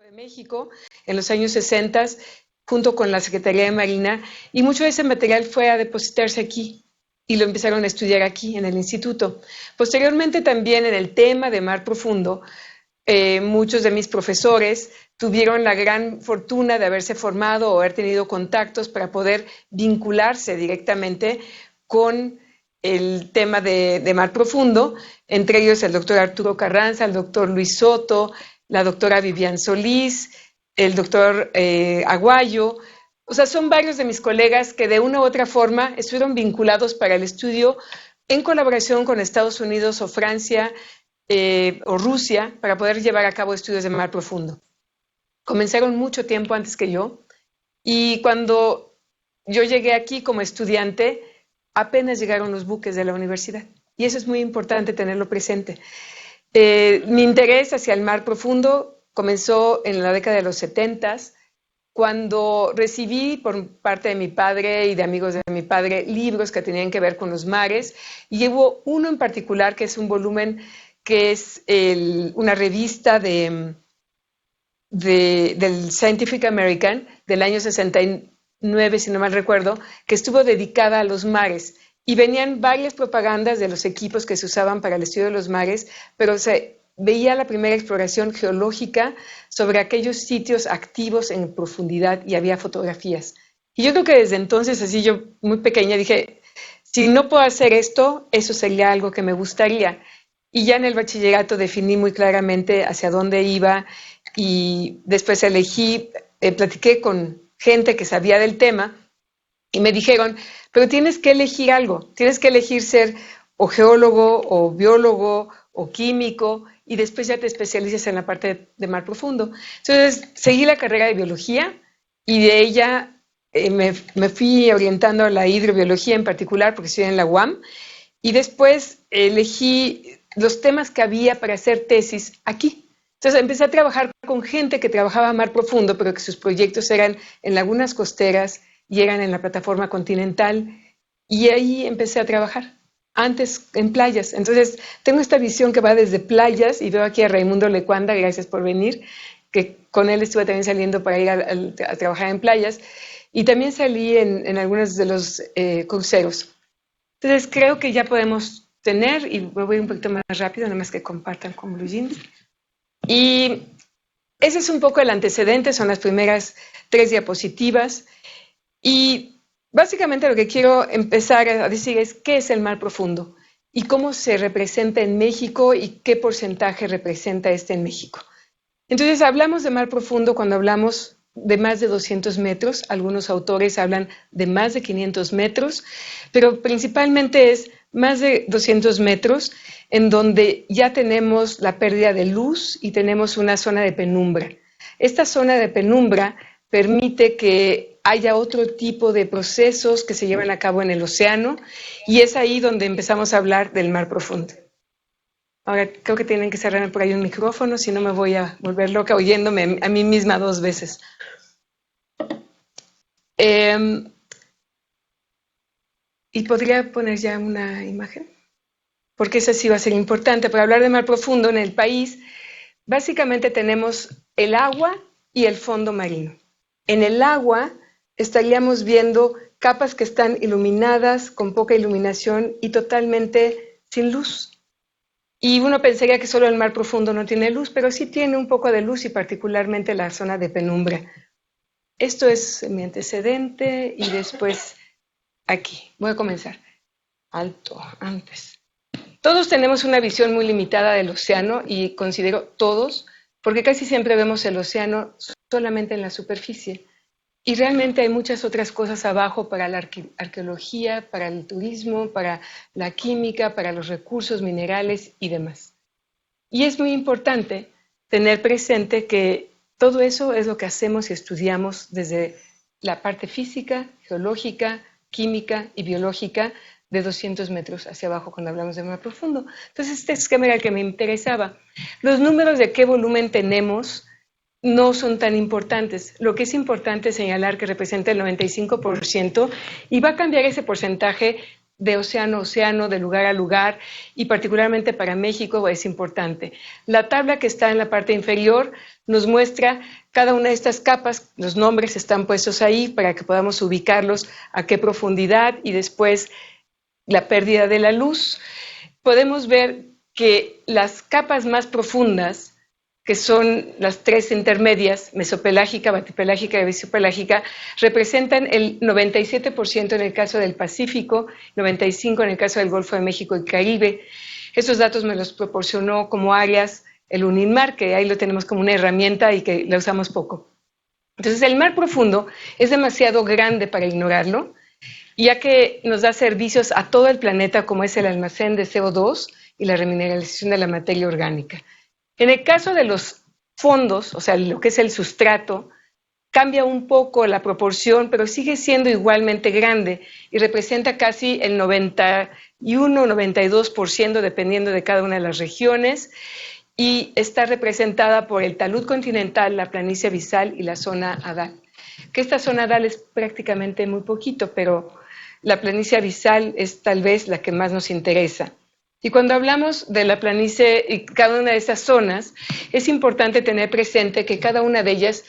de México en los años 60 junto con la Secretaría de Marina, y mucho de ese material fue a depositarse aquí y lo empezaron a estudiar aquí en el instituto. Posteriormente también en el tema de mar profundo, muchos de mis profesores tuvieron la gran fortuna de haberse formado o haber tenido contactos para poder vincularse directamente con el tema de mar profundo, entre ellos el doctor Arturo Carranza, el doctor Luis Soto, la doctora Vivian Solís, el doctor Aguayo. O sea, son varios de mis colegas que de una u otra forma estuvieron vinculados para el estudio en colaboración con Estados Unidos o Francia o Rusia para poder llevar a cabo estudios de mar profundo. Comenzaron mucho tiempo antes que yo, y cuando yo llegué aquí como estudiante, apenas llegaron los buques de la universidad. Y eso es muy importante tenerlo presente. Mi interés hacia el mar profundo comenzó en la década de los 70s, cuando recibí por parte de mi padre y de amigos de mi padre libros que tenían que ver con los mares, y hubo uno en particular que es un volumen que es una revista del Scientific American del año 69, si no mal recuerdo, que estuvo dedicada a los mares. Y venían varias propagandas de los equipos que se usaban para el estudio de los mares, pero se veía la primera exploración geológica sobre aquellos sitios activos en profundidad y había fotografías. Y yo creo que desde entonces, así yo muy pequeña, dije, si no puedo hacer esto, eso sería algo que me gustaría. Y ya en el bachillerato definí muy claramente hacia dónde iba, y después elegí, platiqué con gente que sabía del tema y me dijeron, pero tienes que elegir algo, tienes que elegir ser o geólogo o biólogo o químico, y después ya te especializas en la parte de mar profundo. Entonces seguí la carrera de biología y de ella me fui orientando a la hidrobiología en particular porque estoy en la UAM, y después elegí los temas que había para hacer tesis aquí. Entonces empecé a trabajar con gente que trabajaba a mar profundo, pero que sus proyectos eran en lagunas costeras y eran en la plataforma continental, y ahí empecé a trabajar. Antes en playas. Entonces tengo esta visión que va desde playas, y veo aquí a Raimundo Lecuanda, gracias por venir, que con él estuve también saliendo para ir a trabajar en playas, y también salí en algunos de los cruceros. Entonces creo que ya podemos tener, y me voy un poquito más rápido, nada más que compartan con Blue Jeans. Y ese es un poco el antecedente, son las primeras 3 diapositivas, y básicamente lo que quiero empezar a decir es qué es el mar profundo y cómo se representa en México y qué porcentaje representa este en México. Entonces hablamos de mar profundo cuando hablamos de más de 200 metros, algunos autores hablan de más de 500 metros, pero principalmente es más de 200 metros en donde ya tenemos la pérdida de luz y tenemos una zona de penumbra. Esta zona de penumbra permite que haya otro tipo de procesos que se llevan a cabo en el océano, y es ahí donde empezamos a hablar del mar profundo. Ahora creo que tienen que cerrar por ahí un micrófono, si no me voy a volver loca oyéndome a mí misma 2 veces. Y podría poner ya una imagen, porque esa sí va a ser importante. Para hablar de mar profundo en el país, básicamente tenemos el agua y el fondo marino. En el agua estaríamos viendo capas que están iluminadas, con poca iluminación y totalmente sin luz. Y uno pensaría que solo el mar profundo no tiene luz, pero sí tiene un poco de luz, y particularmente la zona de penumbra. Esto es mi antecedente, y después aquí. Voy a comenzar. Alto, antes. Todos tenemos una visión muy limitada del océano, y considero todos, porque casi siempre vemos el océano solamente en la superficie. Y realmente hay muchas otras cosas abajo para la arqueología, para el turismo, para la química, para los recursos minerales y demás. Y es muy importante tener presente que todo eso es lo que hacemos y estudiamos desde la parte física, geológica, química y biológica de 200 metros hacia abajo cuando hablamos de mar profundo. Entonces este esquema era el que me interesaba. Los números de qué volumen tenemos no son tan importantes. Lo que es importante es señalar que representa el 95%, y va a cambiar ese porcentaje de océano a océano, de lugar a lugar, y particularmente para México es importante. La tabla que está en la parte inferior nos muestra cada una de estas capas, los nombres están puestos ahí para que podamos ubicarlos a qué profundidad y después la pérdida de la luz. Podemos ver que las capas más profundas, que son las tres intermedias, mesopelágica, batipelágica y biopelágica, representan el 97% en el caso del Pacífico, 95% en el caso del Golfo de México y Caribe. Estos datos me los proporcionó como áreas el UNIMAR, que ahí lo tenemos como una herramienta y que la usamos poco. Entonces, el mar profundo es demasiado grande para ignorarlo, ya que nos da servicios a todo el planeta, como es el almacén de CO2 y la remineralización de la materia orgánica. En el caso de los fondos, o sea, lo que es el sustrato, cambia un poco la proporción, pero sigue siendo igualmente grande y representa casi el 91-92% dependiendo de cada una de las regiones, y está representada por el talud continental, la planicie abisal y la zona hadal. Que esta zona hadal es prácticamente muy poquito, pero la planicie abisal es tal vez la que más nos interesa. Y cuando hablamos de la planicie y cada una de esas zonas, es importante tener presente que cada una de ellas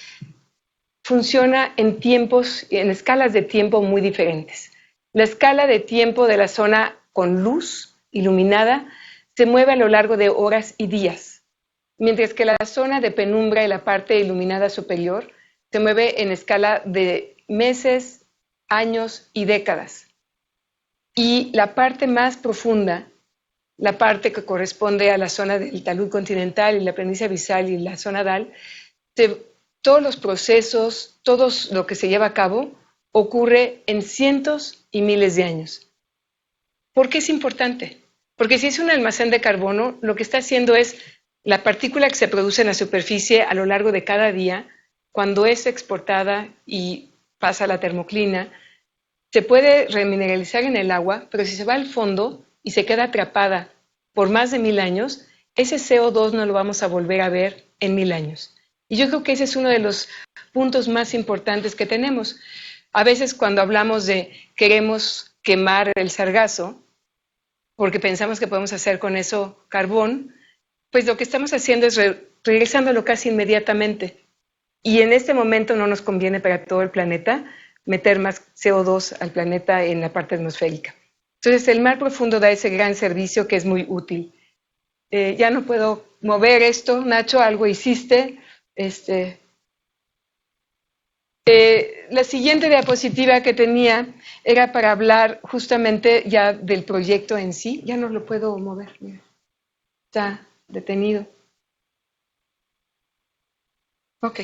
funciona en tiempos, en escalas de tiempo muy diferentes. La escala de tiempo de la zona con luz iluminada se mueve a lo largo de horas y días, mientras que la zona de penumbra y la parte iluminada superior se mueve en escala de meses, años y décadas. Y la parte más profunda, la parte que corresponde a la zona del talud continental y la planicie abisal y la zona hadal, todos los procesos, todo lo que se lleva a cabo ocurre en cientos y miles de años. ¿Por qué es importante? Porque si es un almacén de carbono, lo que está haciendo es la partícula que se produce en la superficie a lo largo de cada día, cuando es exportada y pasa a la termoclina, se puede remineralizar en el agua, pero si se va al fondo y se queda atrapada por más de 1000 años, ese CO2 no lo vamos a volver a ver en 1000 años. Y yo creo que ese es uno de los puntos más importantes que tenemos. A veces cuando hablamos de queremos quemar el sargazo, porque pensamos que podemos hacer con eso carbón, pues lo que estamos haciendo es regresándolo casi inmediatamente. Y en este momento no nos conviene para todo el planeta meter más CO2 al planeta en la parte atmosférica. Entonces el mar profundo da ese gran servicio que es muy útil. Ya no puedo mover esto, Nacho, algo hiciste. La siguiente diapositiva que tenía era para hablar justamente ya del proyecto en sí. Ya no lo puedo mover, mira. Está detenido. Ok.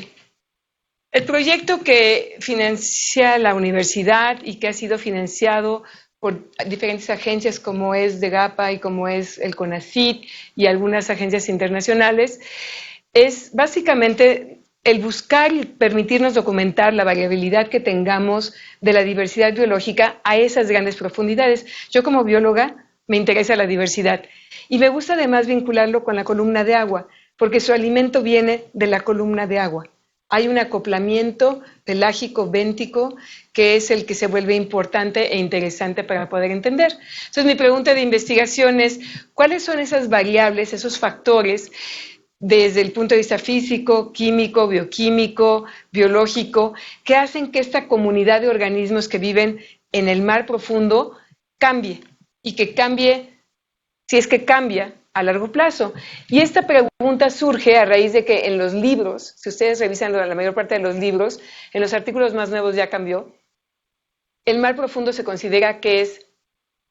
El proyecto que financia la universidad y que ha sido financiado por diferentes agencias como es DEGAPA y como es el CONACYT y algunas agencias internacionales, es básicamente el buscar y permitirnos documentar la variabilidad que tengamos de la diversidad biológica a esas grandes profundidades. Yo como bióloga me interesa la diversidad y me gusta además vincularlo con la columna de agua, porque su alimento viene de la columna de agua. Hay un acoplamiento pelágico béntico que es el que se vuelve importante e interesante para poder entender. Entonces mi pregunta de investigación es, ¿cuáles son esas variables, esos factores desde el punto de vista físico, químico, bioquímico, biológico, que hacen que esta comunidad de organismos que viven en el mar profundo cambie y que cambie, si es que cambia, a largo plazo? Y esta pregunta surge a raíz de que en los libros, si ustedes revisan la mayor parte de los libros, en los artículos más nuevos ya cambió, el mar profundo se considera que es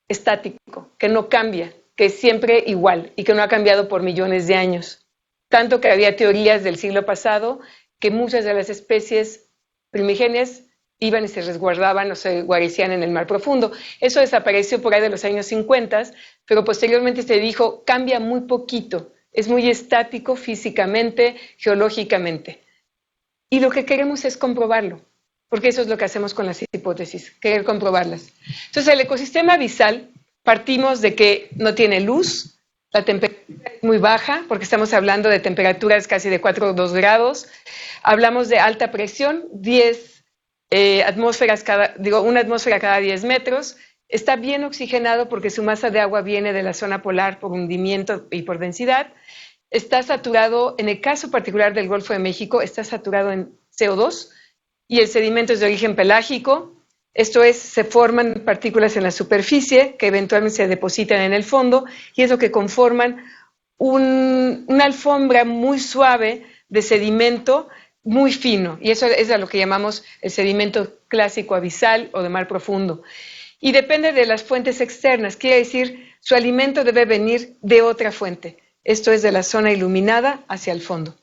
estático, que no cambia, que es siempre igual y que no ha cambiado por millones de años. Tanto que había teorías del siglo pasado que muchas de las especies primigenias iban y se resguardaban o se guarecían en el mar profundo. Eso desapareció por ahí de los años 50, pero posteriormente se dijo, cambia muy poquito, es muy estático físicamente, geológicamente. Y lo que queremos es comprobarlo, porque eso es lo que hacemos con las hipótesis, querer comprobarlas. Entonces, el ecosistema abisal, partimos de que no tiene luz, la temperatura es muy baja, porque estamos hablando de temperaturas casi de 4 o 2 grados, hablamos de alta presión, 10 atmósferas una atmósfera cada 10 metros, está bien oxigenado porque su masa de agua viene de la zona polar por hundimiento y por densidad. Está saturado, en el caso particular del Golfo de México, está saturado en CO2 y el sedimento es de origen pelágico. Esto es, se forman partículas en la superficie que eventualmente se depositan en el fondo y es lo que conforman una alfombra muy suave de sedimento muy fino, y eso es a lo que llamamos el sedimento clásico abisal o de mar profundo. Y depende de las fuentes externas, quiere decir, su alimento debe venir de otra fuente. Esto es de la zona iluminada hacia el fondo.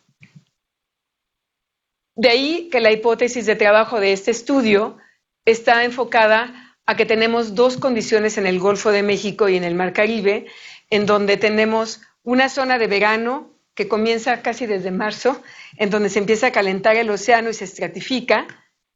De ahí que la hipótesis de trabajo de este estudio está enfocada a que tenemos dos condiciones en el Golfo de México y en el Mar Caribe, en donde tenemos una zona de verano que comienza casi desde marzo, en donde se empieza a calentar el océano y se estratifica.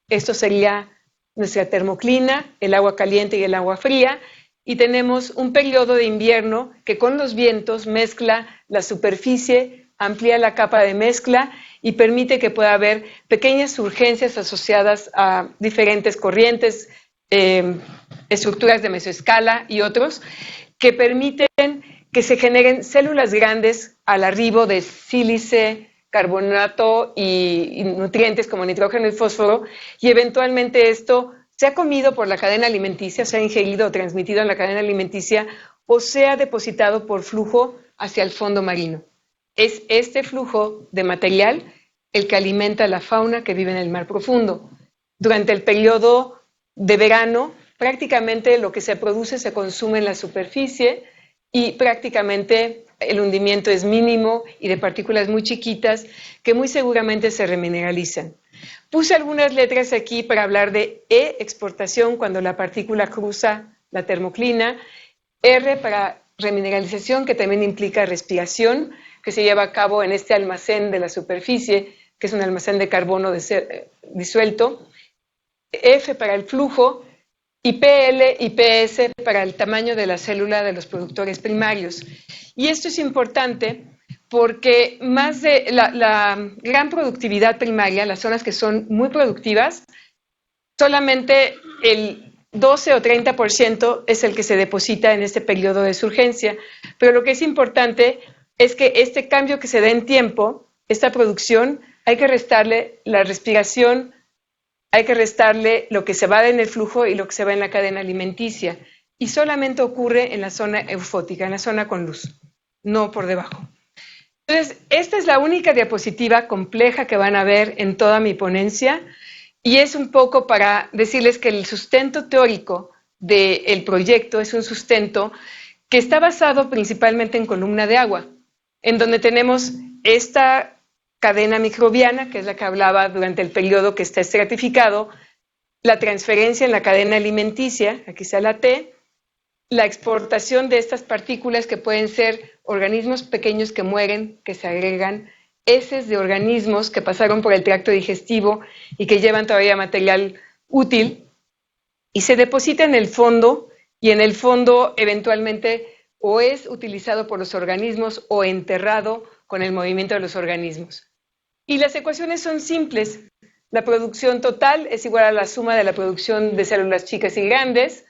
Esto sería nuestra termoclina, el agua caliente y el agua fría, y tenemos un periodo de invierno que con los vientos mezcla la superficie, amplía la capa de mezcla y permite que pueda haber pequeñas surgencias asociadas a diferentes corrientes, estructuras de mesoescala y otros, que permiten que se generen células grandes al arribo de sílice, carbonato y nutrientes como nitrógeno y fósforo, y eventualmente esto se ha comido por la cadena alimenticia, se ha ingerido o transmitido en la cadena alimenticia o se ha depositado por flujo hacia el fondo marino. Es este flujo de material el que alimenta la fauna que vive en el mar profundo. Durante el periodo de verano, prácticamente lo que se produce se consume en la superficie y prácticamente el hundimiento es mínimo y de partículas muy chiquitas que muy seguramente se remineralizan. Puse algunas letras aquí para hablar de E, exportación, cuando la partícula cruza la termoclina, R para remineralización, que también implica respiración, que se lleva a cabo en este almacén de la superficie, que es un almacén de carbono disuelto, F para el flujo, y PL y PS para el tamaño de la célula de los productores primarios. Y esto es importante porque más de la gran productividad primaria, las zonas que son muy productivas, solamente el 12 o 30% es el que se deposita en este periodo de surgencia. Pero lo que es importante es que este cambio que se da en tiempo, esta producción, hay que restarle la respiración, hay que restarle lo que se va en el flujo y lo que se va en la cadena alimenticia. Y solamente ocurre en la zona eufótica, en la zona con luz, no por debajo. Entonces, esta es la única diapositiva compleja que van a ver en toda mi ponencia y es un poco para decirles que el sustento teórico del proyecto es un sustento que está basado principalmente en columna de agua, en donde tenemos esta cadena microbiana, que es la que hablaba durante el periodo que está estratificado, la transferencia en la cadena alimenticia, aquí está la T, la exportación de estas partículas que pueden ser organismos pequeños que mueren, que se agregan, heces de organismos que pasaron por el tracto digestivo y que llevan todavía material útil, y se deposita en el fondo, y en el fondo eventualmente o es utilizado por los organismos o enterrado con el movimiento de los organismos. Y las ecuaciones son simples. La producción total es igual a la suma de la producción de células chicas y grandes,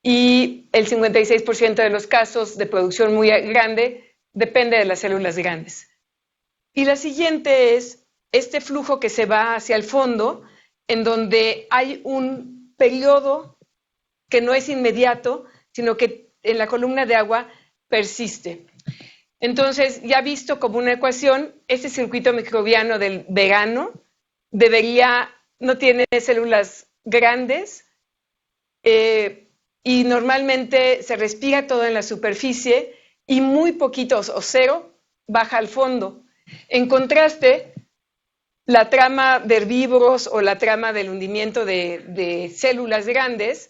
y el 56% de los casos de producción muy grande depende de las células grandes. Y la siguiente es este flujo que se va hacia el fondo, en donde hay un periodo que no es inmediato, sino que en la columna de agua persiste. Entonces, ya visto como una ecuación, este circuito microbiano del verano no tiene células grandes y normalmente se respira todo en la superficie y muy poquitos o cero baja al fondo. En contraste, la trama de herbívoros o la trama del hundimiento de células grandes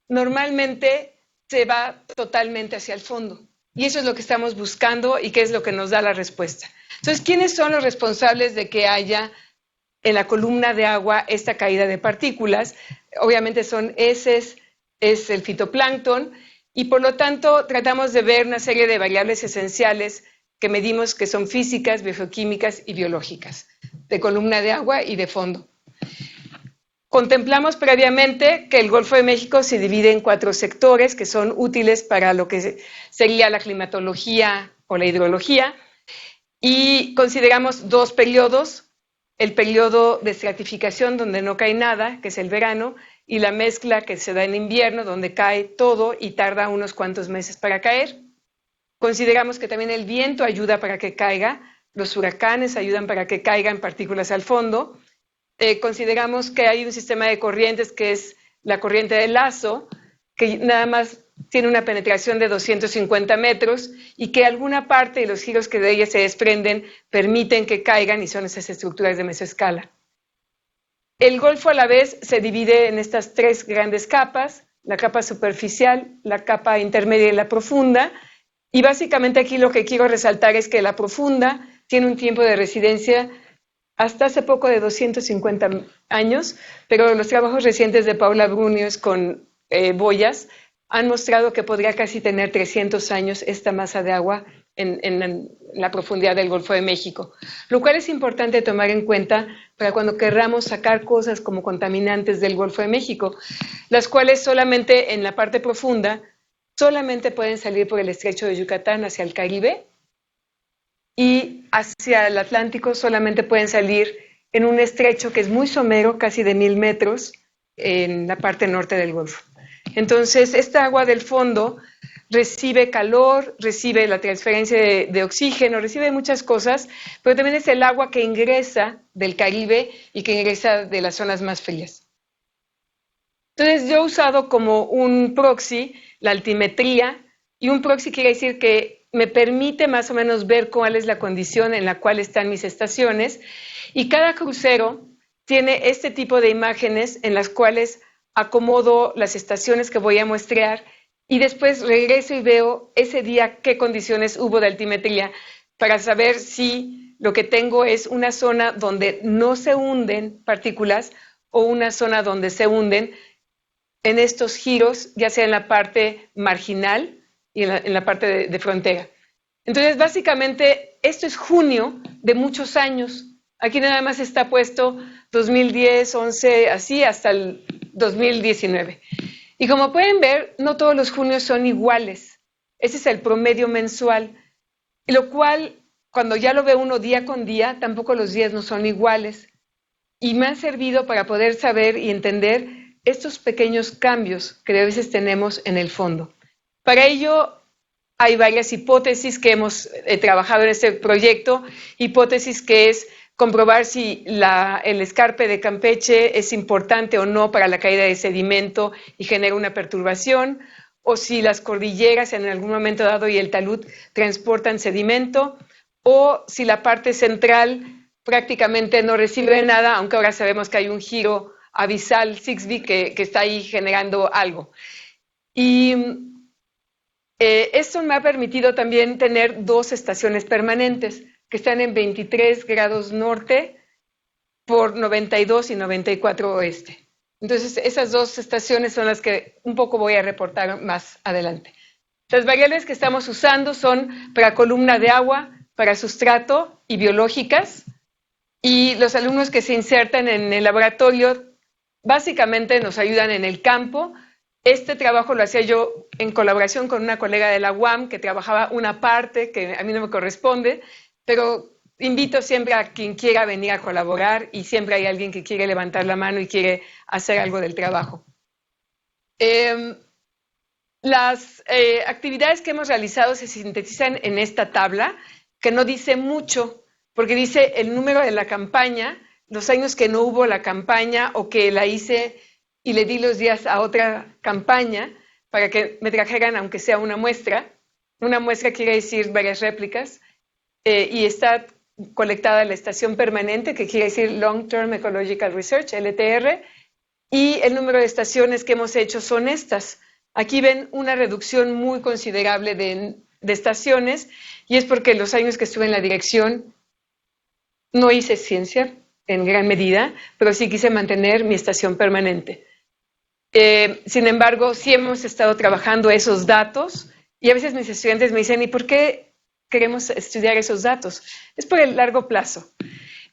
normalmente se va totalmente hacia el fondo. Y eso es lo que estamos buscando y que es lo que nos da la respuesta. Entonces, ¿quiénes son los responsables de que haya en la columna de agua esta caída de partículas? Obviamente son heces, es el fitoplancton, y por lo tanto tratamos de ver una serie de variables esenciales que medimos que son físicas, biogeoquímicas y biológicas, de columna de agua y de fondo. Contemplamos previamente que el Golfo de México se divide en 4 sectores que son útiles para lo que sería la climatología o la hidrología, y consideramos 2 periodos: el periodo de estratificación, donde no cae nada, que es el verano, y la mezcla, que se da en invierno, donde cae todo y tarda unos cuantos meses para caer. Consideramos que también el viento ayuda para que caiga, los huracanes ayudan para que caigan partículas al fondo. Consideramos que hay un sistema de corrientes que es la corriente de lazo, que nada más tiene una penetración de 250 metros y que alguna parte de los giros que de ella se desprenden permiten que caigan, y son esas estructuras de mesoescala. El Golfo a la vez se divide en estas 3 grandes capas: la capa superficial, la capa intermedia y la profunda. Y básicamente aquí lo que quiero resaltar es que la profunda tiene un tiempo de residencia hasta hace poco de 250 años, pero los trabajos recientes de Paula Brunius con boyas han mostrado que podría casi tener 300 años esta masa de agua en la profundidad del Golfo de México, lo cual es importante tomar en cuenta para cuando querramos sacar cosas como contaminantes del Golfo de México, las cuales solamente en la parte profunda solamente pueden salir por el estrecho de Yucatán hacia el Caribe, y hacia el Atlántico solamente pueden salir en un estrecho que es muy somero, casi de 1000 metros, en la parte norte del Golfo. Entonces, esta agua del fondo recibe calor, recibe la transferencia de oxígeno, recibe muchas cosas, pero también es el agua que ingresa del Caribe y que ingresa de las zonas más frías. Entonces, yo he usado como un proxy la altimetría, y un proxy quiere decir que me permite más o menos ver cuál es la condición en la cual están mis estaciones, y cada crucero tiene este tipo de imágenes en las cuales acomodo las estaciones que voy a muestrear y después regreso y veo ese día qué condiciones hubo de altimetría para saber si lo que tengo es una zona donde no se hunden partículas o una zona donde se hunden en estos giros, ya sea en la parte marginal y en la parte de frontera. Entonces, básicamente, esto es junio de muchos años. Aquí nada más está puesto 2010, 11, así hasta el 2019. Y como pueden ver, no todos los junios son iguales. Ese es el promedio mensual, lo cual, cuando ya lo ve uno día con día, tampoco los días no son iguales. Y me han servido para poder saber y entender estos pequeños cambios que a veces tenemos en el fondo. Para ello, hay varias hipótesis que hemos trabajado en este proyecto. Hipótesis que es comprobar si el escarpe de Campeche es importante o no para la caída de sedimento y genera una perturbación, o si las cordilleras en algún momento dado y el talud transportan sedimento, o si la parte central prácticamente no recibe nada, aunque ahora sabemos que hay un giro abisal 6B que está ahí generando algo. Y esto me ha permitido también tener 2 estaciones permanentes que están en 23 grados norte por 92 y 94 oeste. Entonces, esas 2 estaciones son las que un poco voy a reportar más adelante. Las variables que estamos usando son para columna de agua, para sustrato y biológicas, y los alumnos que se insertan en el laboratorio básicamente nos ayudan en el campo. Este trabajo lo hacía yo en colaboración con una colega de la UAM que trabajaba una parte que a mí no me corresponde, pero invito siempre a quien quiera venir a colaborar, y siempre hay alguien que quiere levantar la mano y quiere hacer algo del trabajo. Las actividades que hemos realizado se sintetizan en esta tabla, que no dice mucho, porque dice el número de la campaña, los años que no hubo la campaña o que la hice y le di los días a otra campaña para que me trajeran aunque sea una muestra. Una muestra quiere decir varias réplicas, y está colectada en la estación permanente, que quiere decir Long Term Ecological Research, LTR, y el número de estaciones que hemos hecho son estas. Aquí ven una reducción muy considerable de estaciones, y es porque los años que estuve en la dirección no hice ciencia en gran medida, pero sí quise mantener mi estación permanente. Sin embargo, sí hemos estado trabajando esos datos, y a veces mis estudiantes me dicen, ¿y por qué queremos estudiar esos datos? Es por el largo plazo.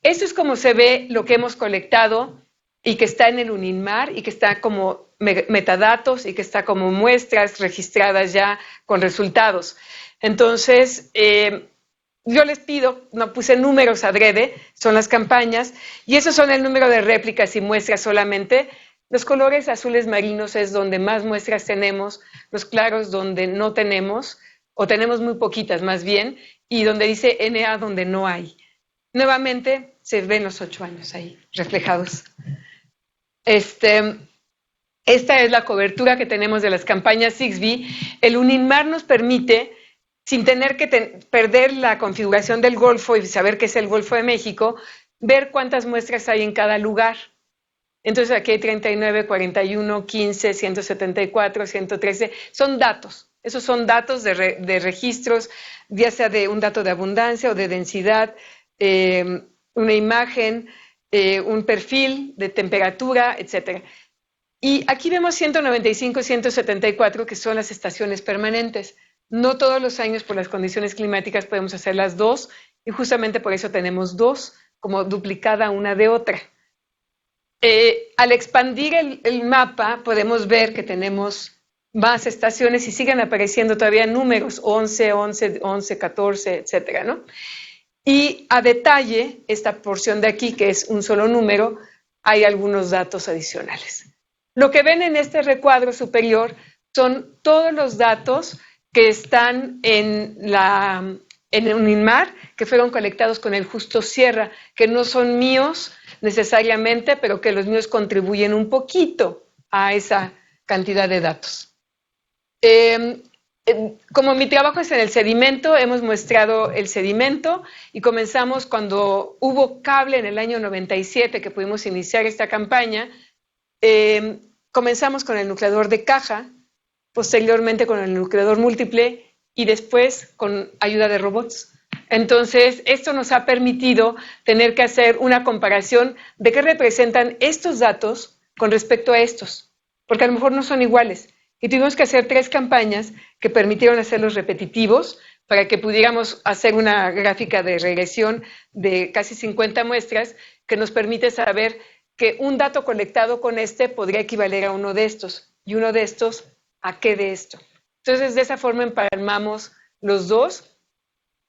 Esto es como se ve lo que hemos colectado y que está en el UNINMAR y que está como metadatos y que está como muestras registradas ya con resultados. Entonces, yo les pido, no puse números adrede, son las campañas, y esos son el número de réplicas y muestras solamente. Los colores azules marinos es donde más muestras tenemos, los claros donde no tenemos, o tenemos muy poquitas más bien, y donde dice NA donde no hay. Nuevamente se ven los 8 años ahí reflejados. Esta es la cobertura que tenemos de las campañas SIXBI. El UNINMAR nos permite, sin tener que perder la configuración del Golfo y saber qué es el Golfo de México, ver cuántas muestras hay en cada lugar. Entonces aquí hay 39, 41, 15, 174, 113, son datos. Esos son datos de registros, ya sea de un dato de abundancia o de densidad, una imagen, un perfil de temperatura, etc. Y aquí vemos 195 y 174, que son las estaciones permanentes. No todos los años por las condiciones climáticas podemos hacer las dos, y justamente por eso tenemos dos, como duplicada una de otra. Al expandir el mapa podemos ver que tenemos más estaciones y siguen apareciendo todavía números, 11, 11, 11, 14, etcétera, ¿no? Y a detalle, esta porción de aquí, que es un solo número, hay algunos datos adicionales. Lo que ven en este recuadro superior son todos los datos que están en UNINMAR, que fueron colectados con el Justo Sierra, que no son míos necesariamente, pero que los míos contribuyen un poquito a esa cantidad de datos. Como mi trabajo es en el sedimento, hemos muestrado el sedimento y comenzamos cuando hubo cable en el año 97, que pudimos iniciar esta campaña. Comenzamos con el nucleador de caja, posteriormente con el nucleador múltiple y después con ayuda de robots. Entonces, esto nos ha permitido tener que hacer una comparación de qué representan estos datos con respecto a estos, porque a lo mejor no son iguales. Y tuvimos que hacer 3 campañas que permitieron hacerlos repetitivos para que pudiéramos hacer una gráfica de regresión de casi 50 muestras que nos permite saber que un dato colectado con este podría equivaler a uno de estos, y uno de estos a qué de esto. Entonces, de esa forma empalmamos los dos.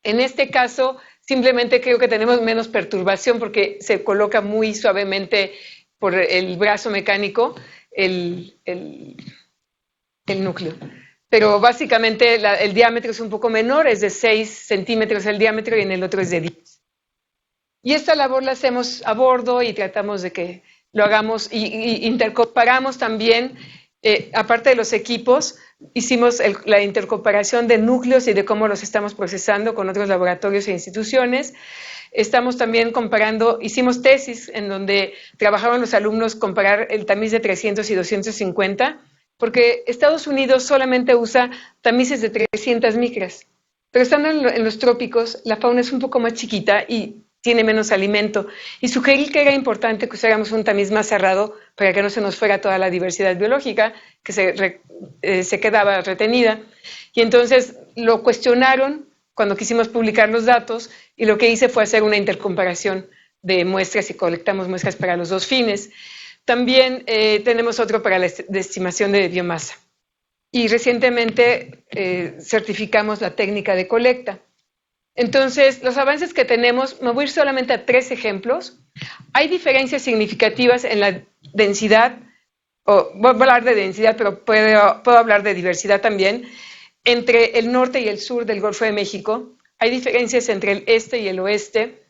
En este caso, simplemente creo que tenemos menos perturbación porque se coloca muy suavemente por el brazo mecánico el núcleo. Pero básicamente el diámetro es un poco menor, es de 6 centímetros el diámetro y en el otro es de 10. Y esta labor la hacemos a bordo y tratamos de que lo hagamos y intercomparamos también, aparte de los equipos, hicimos la intercomparación de núcleos y de cómo los estamos procesando con otros laboratorios e instituciones. Estamos también comparando, hicimos tesis en donde trabajaron los alumnos comparar el tamiz de 300 y 250, porque Estados Unidos solamente usa tamices de 300 micras, pero estando en los trópicos, la fauna es un poco más chiquita y tiene menos alimento. Y sugerí que era importante que usáramos un tamiz más cerrado para que no se nos fuera toda la diversidad biológica que se quedaba retenida. Y entonces lo cuestionaron cuando quisimos publicar los datos y lo que hice fue hacer una intercomparación de muestras y colectamos muestras para los dos fines. También tenemos otro para la estimación de biomasa. Y recientemente certificamos la técnica de colecta. Entonces, los avances que tenemos, me voy a ir solamente a 3 ejemplos. Hay diferencias significativas en la densidad, voy a hablar de densidad, pero puedo hablar de diversidad también, entre el norte y el sur del Golfo de México. Hay diferencias entre el este y el oeste,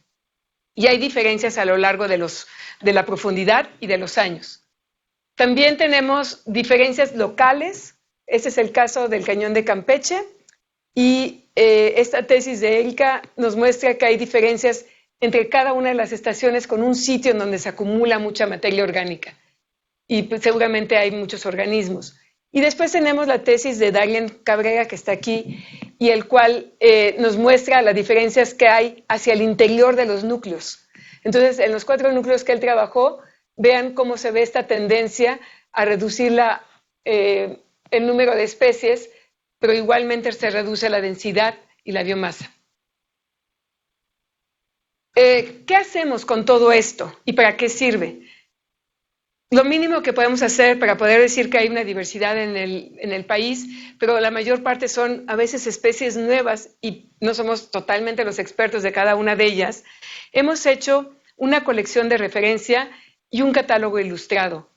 y hay diferencias a lo largo de la profundidad y de los años. También tenemos diferencias locales. Este es el caso del Cañón de Campeche, y esta tesis de Erika nos muestra que hay diferencias entre cada una de las estaciones con un sitio en donde se acumula mucha materia orgánica y pues, seguramente hay muchos organismos. Y después tenemos la tesis de Darien Cabrera, que está aquí, y el cual nos muestra las diferencias que hay hacia el interior de los núcleos. Entonces, en los 4 núcleos que él trabajó, vean cómo se ve esta tendencia a reducir el número de especies, pero igualmente se reduce la densidad y la biomasa. ¿Qué hacemos con todo esto y para qué sirve? lo mínimo que podemos hacer para poder decir que hay una diversidad en el país, pero la mayor parte son a veces especies nuevas y no somos totalmente los expertos de cada una de ellas. Hemos hecho una colección de referencia y un catálogo ilustrado.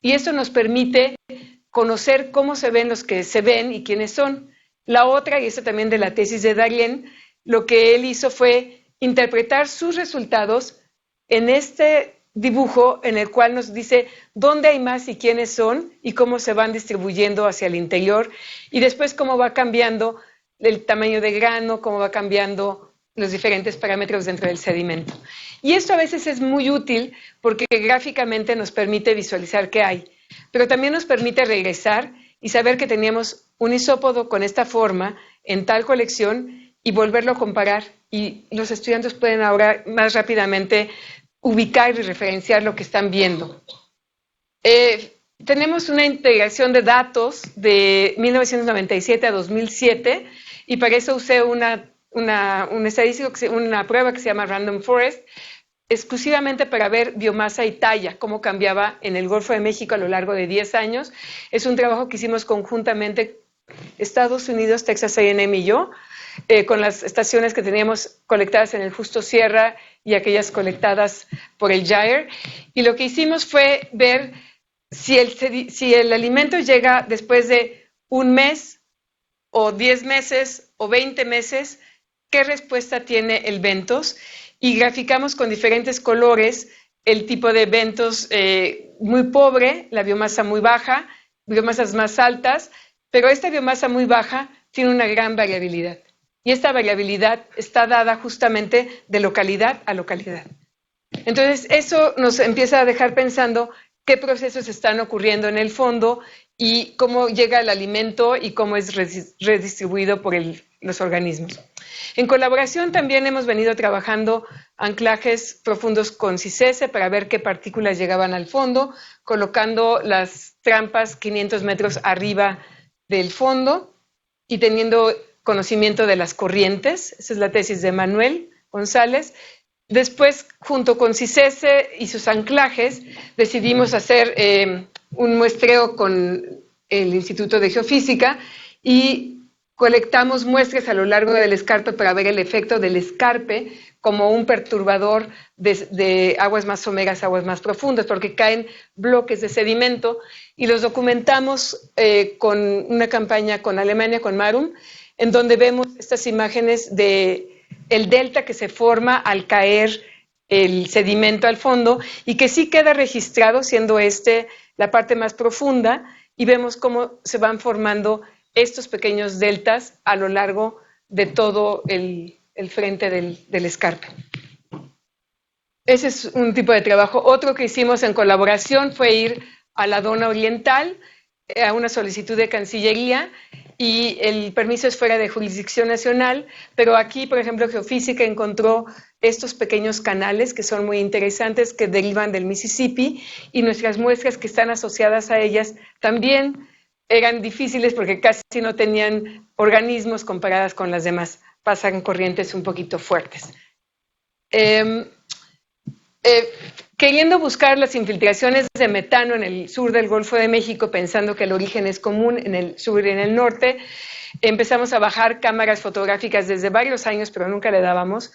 Y esto nos permite conocer cómo se ven los que se ven y quiénes son. La otra, y esto también de la tesis de Darien, lo que él hizo fue interpretar sus resultados en este dibujo en el cual nos dice dónde hay más y quiénes son y cómo se van distribuyendo hacia el interior y después cómo va cambiando el tamaño del grano, cómo va cambiando los diferentes parámetros dentro del sedimento. Y esto a veces es muy útil porque gráficamente nos permite visualizar qué hay, pero también nos permite regresar y saber que teníamos un isópodo con esta forma en tal colección y volverlo a comparar, y los estudiantes pueden ahora más rápidamente ubicar y referenciar lo que están viendo. Tenemos una integración de datos de 1997 a 2007 y para eso usé una prueba que se llama Random Forest, exclusivamente para ver biomasa y talla, cómo cambiaba en el Golfo de México a lo largo de 10 años. Es un trabajo que hicimos conjuntamente Estados Unidos, Texas A&M y yo, con las estaciones que teníamos colectadas en el Justo Sierra y aquellas colectadas por el Gyre. Y lo que hicimos fue ver si el alimento llega después de un mes, o 10 meses, o 20 meses, qué respuesta tiene el bentos. Y graficamos con diferentes colores el tipo de bentos muy pobre, la biomasa muy baja, biomasas más altas, pero esta biomasa muy baja tiene una gran variabilidad. Y esta variabilidad está dada justamente de localidad a localidad. Entonces, eso nos empieza a dejar pensando qué procesos están ocurriendo en el fondo y cómo llega el alimento y cómo es redistribuido por los organismos. En colaboración también hemos venido trabajando anclajes profundos con CICESE para ver qué partículas llegaban al fondo, colocando las trampas 500 metros arriba del fondo y teniendo conocimiento de las corrientes. Esa es la tesis de Manuel González. Después, junto con CICESE y sus anclajes, decidimos hacer un muestreo con el Instituto de Geofísica y colectamos muestras a lo largo del escarpe para ver el efecto del escarpe como un perturbador de aguas más someras, aguas más profundas, porque caen bloques de sedimento, y los documentamos con una campaña con Alemania, con Marum, en donde vemos estas imágenes de el delta que se forma al caer el sedimento al fondo y que sí queda registrado, siendo la parte más profunda, y vemos cómo se van formando estos pequeños deltas a lo largo de todo el frente del escarpe. Ese es un tipo de trabajo. Otro que hicimos en colaboración fue ir a la Dona Oriental, a una solicitud de Cancillería, y el permiso es fuera de jurisdicción nacional, pero aquí, por ejemplo, Geofísica encontró estos pequeños canales que son muy interesantes, que derivan del Mississippi, y nuestras muestras que están asociadas a ellas también eran difíciles porque casi no tenían organismos comparadas con las demás, pasan corrientes un poquito fuertes. Queriendo buscar las infiltraciones de metano en el sur del Golfo de México, pensando que el origen es común en el sur y en el norte, empezamos a bajar cámaras fotográficas desde varios años, pero nunca le dábamos,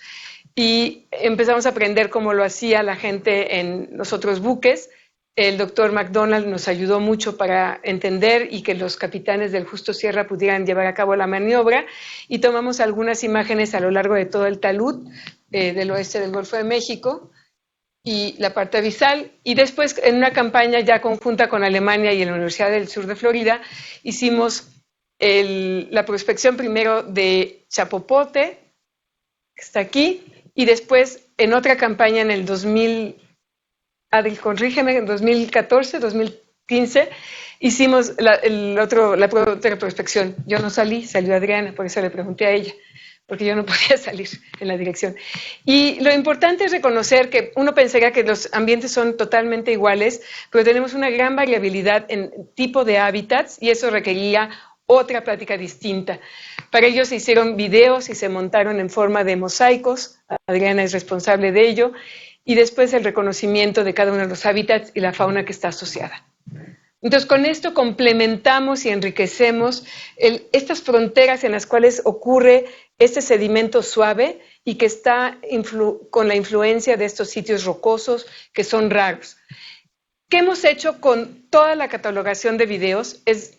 y empezamos a aprender cómo lo hacía la gente en los otros buques. El doctor McDonald nos ayudó mucho para entender y que los capitanes del Justo Sierra pudieran llevar a cabo la maniobra, y tomamos algunas imágenes a lo largo de todo el talud del oeste del Golfo de México y la parte abisal, y después en una campaña ya conjunta con Alemania y la Universidad del Sur de Florida hicimos la prospección primero de Chapopote, que está aquí, y después en otra campaña en el 2000, corrígeme, en 2014, 2015, hicimos la otra prospección. Yo no salí, salió Adriana, por eso le pregunté a ella, porque yo no podía salir en la dirección. Y lo importante es reconocer que uno pensaría que los ambientes son totalmente iguales, pero tenemos una gran variabilidad en tipo de hábitats, y eso requería otra plática distinta. Para ello se hicieron videos y se montaron en forma de mosaicos. Adriana es responsable de ello. y después el reconocimiento de cada uno de los hábitats y la fauna que está asociada. Entonces, con esto complementamos y enriquecemos estas fronteras en las cuales ocurre este sedimento suave y que está con la influencia de estos sitios rocosos que son raros. ¿Qué hemos hecho con toda la catalogación de videos? Es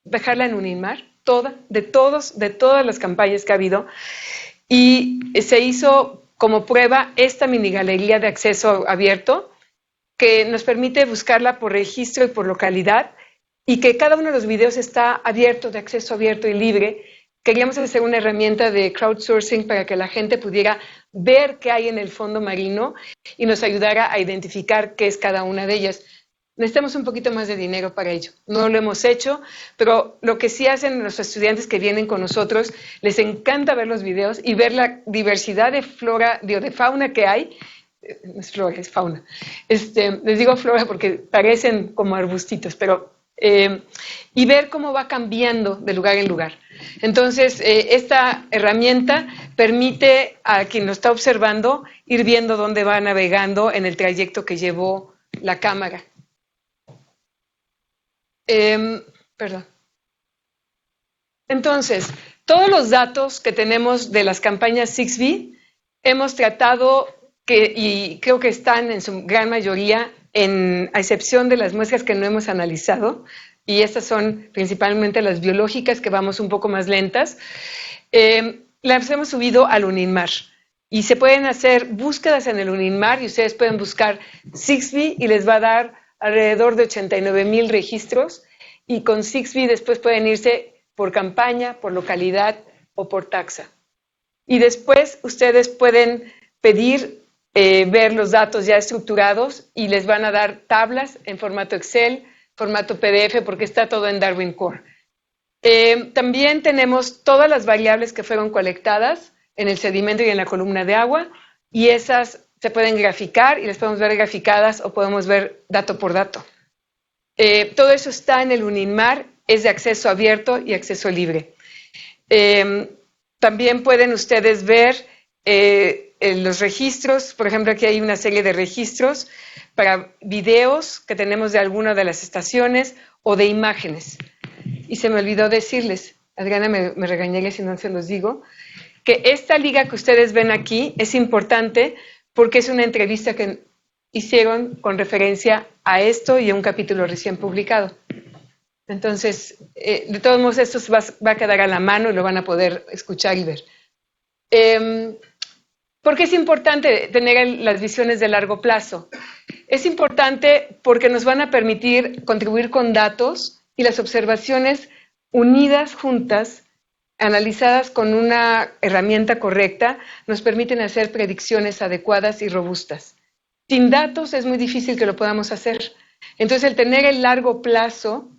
dejarla en Uninmar, de todas las campañas que ha habido, y se hizo como prueba esta mini galería de acceso abierto, que nos permite buscarla por registro y por localidad, y que cada uno de los videos está abierto, de acceso abierto y libre. Queríamos hacer una herramienta de crowdsourcing para que la gente pudiera ver qué hay en el fondo marino y nos ayudara a identificar qué es cada una de ellas. Necesitamos un poquito más de dinero para ello. No lo hemos hecho, pero lo que sí hacen los estudiantes que vienen con nosotros, les encanta ver los videos y ver la diversidad de flora, de fauna que hay. No es flora, es fauna. Les digo flora porque parecen como arbustitos, pero y ver cómo va cambiando de lugar en lugar. Entonces, esta herramienta permite a quien lo está observando ir viendo dónde va navegando en el trayecto que llevó la cámara. Perdón. Entonces, todos los datos que tenemos de las campañas 6B hemos tratado y creo que están en su gran mayoría, a excepción de las muestras que no hemos analizado, y estas son principalmente las biológicas, que vamos un poco más lentas, las hemos subido al Uninmar. Y se pueden hacer búsquedas en el Uninmar y ustedes pueden buscar 6B y les va a dar alrededor de 89,000 registros, y con 6B después pueden irse por campaña, por localidad o por taxa. Y después ustedes pueden pedir ver los datos ya estructurados y les van a dar tablas en formato Excel, formato PDF, porque está todo en Darwin Core. También tenemos todas las variables que fueron colectadas en el sedimento y en la columna de agua, y esas se pueden graficar y las podemos ver graficadas o podemos ver dato por dato. Todo eso está en el Uninmar, es de acceso abierto y acceso libre. También pueden ustedes ver los registros. Por ejemplo, aquí hay una serie de registros para videos que tenemos de alguna de las estaciones o de imágenes. Y se me olvidó decirles, Adriana me regañaría si no se los digo, que esta liga que ustedes ven aquí es importante porque es una entrevista que hicieron con referencia a esto y a un capítulo recién publicado. Entonces, de todos modos, esto va a quedar a la mano y lo van a poder escuchar y ver. ¿Por qué es importante tener las visiones de largo plazo? Es importante porque nos van a permitir contribuir con datos y las observaciones unidas, juntas, analizadas con una herramienta correcta, nos permiten hacer predicciones adecuadas y robustas. Sin datos es muy difícil que lo podamos hacer. Entonces, el tener el largo plazo,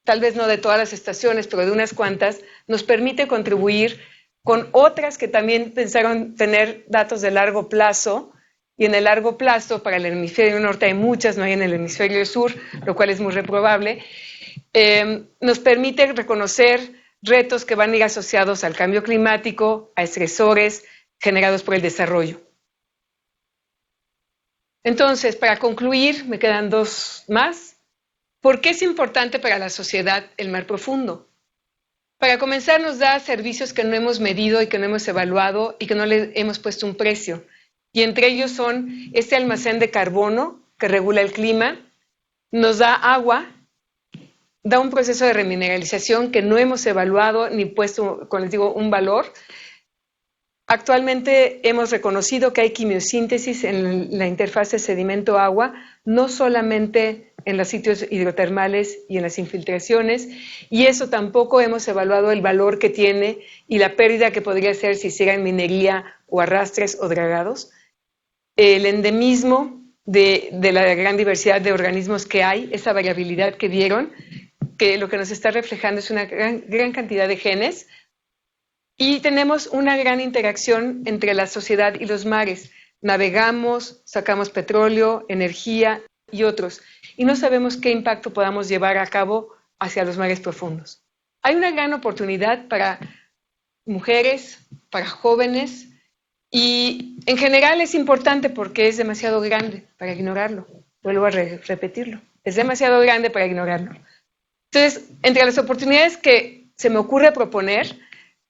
tal vez no de todas las estaciones, pero de unas cuantas, nos permite contribuir con otras que también pensaron tener datos de largo plazo, y en el largo plazo, para el hemisferio norte hay muchas, no hay en el hemisferio sur, lo cual es muy reprobable, nos permite reconocer retos que van a ir asociados al cambio climático, a estresores generados por el desarrollo. Entonces, para concluir, me quedan dos más. ¿Por qué es importante para la sociedad el mar profundo? Para comenzar, nos da servicios que no hemos medido y que no hemos evaluado y que no le hemos puesto un precio. Y entre ellos son este almacén de carbono que regula el clima, nos da agua, da un proceso de remineralización que no hemos evaluado ni puesto, como les digo, un valor. Actualmente hemos reconocido que hay quimiosíntesis en la interfase sedimento-agua, no solamente en los sitios hidrotermales y en las infiltraciones, y eso tampoco hemos evaluado el valor que tiene y la pérdida que podría ser si hicieran minería o arrastres o dragados. El endemismo de la gran diversidad de organismos que hay, esa variabilidad que vieron, que lo que nos está reflejando es una gran cantidad de genes. Y tenemos una gran interacción entre la sociedad y los mares. Navegamos, sacamos petróleo, energía y otros. Y no sabemos qué impacto podamos llevar a cabo hacia los mares profundos. Hay una gran oportunidad para mujeres, para jóvenes, Y en general es importante porque es demasiado grande para ignorarlo. Vuelvo a repetirlo. Es demasiado grande para ignorarlo. Entonces, entre las oportunidades que se me ocurre proponer,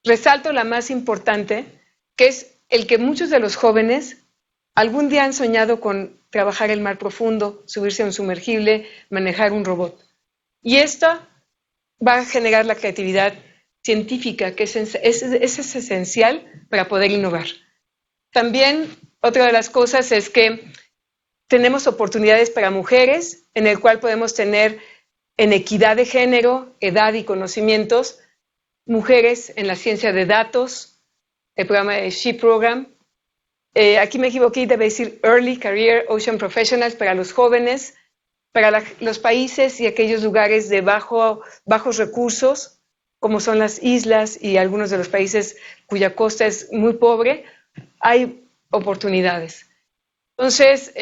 resalto la más importante, que es el que muchos de los jóvenes algún día han soñado con trabajar el mar profundo, subirse a un sumergible, manejar un robot. Y esto va a generar la creatividad científica, que es esencial para poder innovar. También otra de las cosas es que tenemos oportunidades para mujeres, en el cual podemos tener en equidad de género, edad y conocimientos, mujeres en la ciencia de datos, el programa de SHE Program. Aquí me equivoqué, debe decir Early Career Ocean Professionals para los jóvenes, para los países y aquellos lugares de bajos recursos, como son las islas y algunos de los países cuya costa es muy pobre, hay oportunidades. Entonces,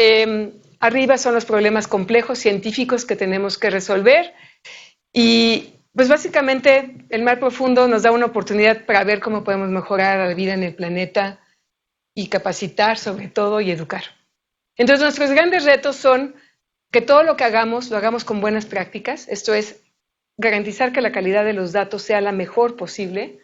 arriba son los problemas complejos científicos que tenemos que resolver y pues básicamente el mar profundo nos da una oportunidad para ver cómo podemos mejorar la vida en el planeta y capacitar sobre todo y educar. Entonces nuestros grandes retos son que todo lo que hagamos, lo hagamos con buenas prácticas, esto es garantizar que la calidad de los datos sea la mejor posible.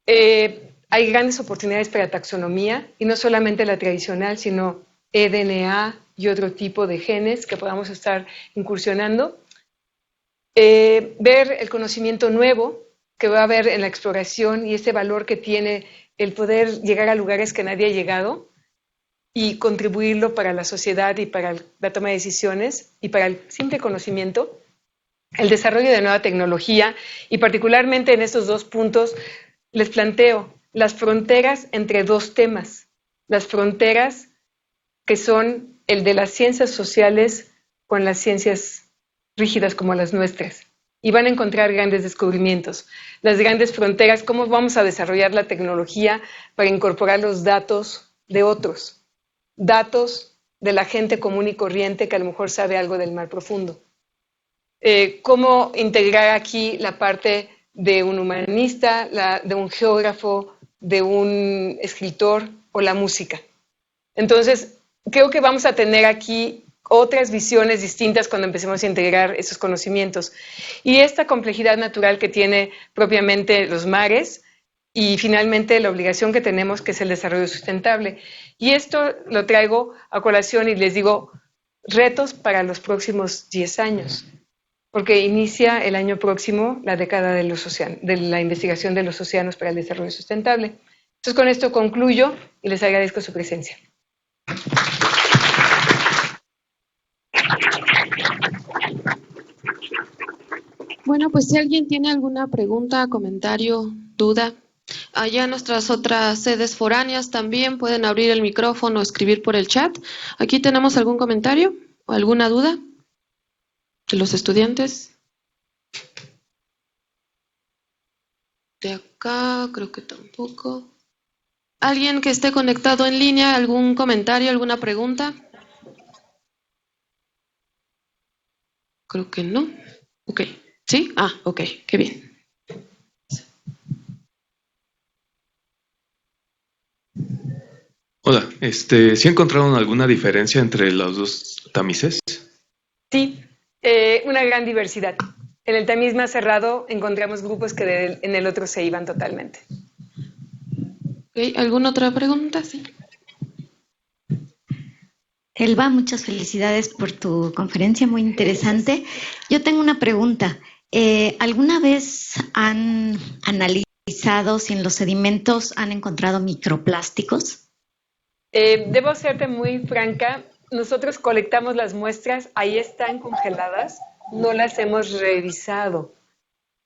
Hay grandes oportunidades para taxonomía y no solamente la tradicional, sino eDNA y otro tipo de genes que podamos estar incursionando. Ver el conocimiento nuevo que va a haber en la exploración y ese valor que tiene el poder llegar a lugares que nadie ha llegado y contribuirlo para la sociedad y para la toma de decisiones y para el simple conocimiento, el desarrollo de nueva tecnología y particularmente en estos dos puntos les planteo las fronteras entre dos temas, las fronteras que son el de las ciencias sociales con las ciencias rígidas como las nuestras. Y van a encontrar grandes descubrimientos. Las grandes fronteras, cómo vamos a desarrollar la tecnología para incorporar los datos de otros, datos de la gente común y corriente que a lo mejor sabe algo del mar profundo. Cómo integrar aquí la parte de un humanista, de un geógrafo, de un escritor o la música. Entonces, creo que vamos a tener aquí otras visiones distintas cuando empecemos a integrar esos conocimientos. Y esta complejidad natural que tiene propiamente los mares y finalmente la obligación que tenemos, que es el desarrollo sustentable. Y esto lo traigo a colación y les digo, retos para los próximos 10 años, porque inicia el año próximo la década de la investigación de los océanos para el desarrollo sustentable. Entonces, con esto concluyo y les agradezco su presencia. Bueno, pues si alguien tiene alguna pregunta, comentario, duda, allá en nuestras otras sedes foráneas también pueden abrir el micrófono o escribir por el chat. ¿Aquí tenemos algún comentario o alguna duda de los estudiantes? De acá creo que tampoco. ¿Alguien que esté conectado en línea, algún comentario, alguna pregunta? Creo que no. Ok. ¿Sí? Ah, ok, qué bien. Hola, ¿sí encontraron alguna diferencia entre los dos tamices? Sí, una gran diversidad. En el tamiz más cerrado encontramos grupos que en el otro se iban totalmente. Okay. ¿Alguna otra pregunta? Sí. Elba, muchas felicidades por tu conferencia, muy interesante. Yo tengo una pregunta. ¿Alguna vez han analizado si en los sedimentos han encontrado microplásticos? Debo serte muy franca, nosotros colectamos las muestras, ahí están congeladas, no las hemos revisado.